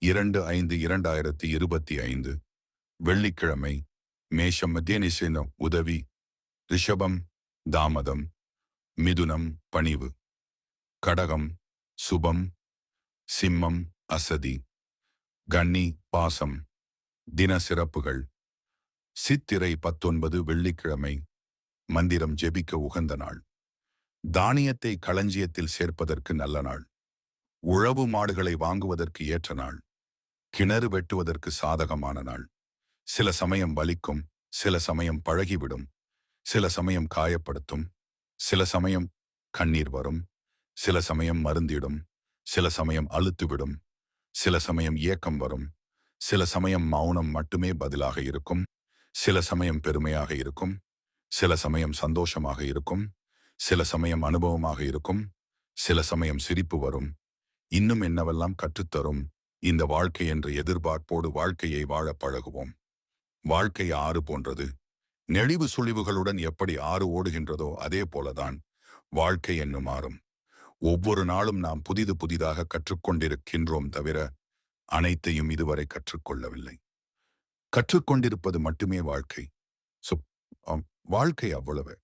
2/5/2025 வெள்ளிக்கிழமை. மேஷம் மத்தியனிசின உதவி, ரிஷபம் தாமதம், மிதுனம் பணிவு, கடகம் சுபம், சிம்மம் அசதி, கன்னி பாசம். தின சிறப்புகள். சித்திரை 19 வெள்ளிக்கிழமை. மந்திரம் ஜெபிக்க உகந்த நாள். தானியத்தை களஞ்சியத்தில் சேர்ப்பதற்கு நல்ல நாள். உழவு மாடுகளை வாங்குவதற்கு ஏற்ற நாள். கிணறு வெட்டுவதற்கு சாதகமான நாள். சில சமயம் வலிக்கும், சில சமயம் பழகிவிடும், சில சமயம் காயப்படுத்தும், சில சமயம் கண்ணீர் வரும், சில சமயம் மருந்திடும், சில சமயம் அழுத்துவிடும், சில சமயம் ஏக்கம் வரும், சில சமயம் மௌனம் மட்டுமே பதிலாக இருக்கும், சில சமயம் பெருமையாக இருக்கும், சில சமயம் சந்தோஷமாக இருக்கும், சில சமயம் அனுபவமாக இருக்கும், சில சமயம் சிரிப்பு வரும். இன்னும் என்னவெல்லாம் கற்றுத்தரும் இந்த வாழ்க்கை என்ற எதிர்பார்ப்போடு வாழ்க்கையை வாழ பழகுவோம். வாழ்க்கை ஆறு போன்றது. நெளிவு சுழிவுகளுடன் எப்படி ஆறு ஓடுகின்றதோ அதே போலதான் வாழ்க்கை என்னும் ஆறும். ஒவ்வொரு நாளும் நாம் புதிதாக கற்றுக்கொண்டிருக்கின்றோம் தவிர அனைத்தையும் இதுவரை கற்றுக்கொள்ளவில்லை. கற்றுக்கொண்டிருப்பது மட்டுமே வாழ்க்கை. வாழ்க்கை அவ்வளவு.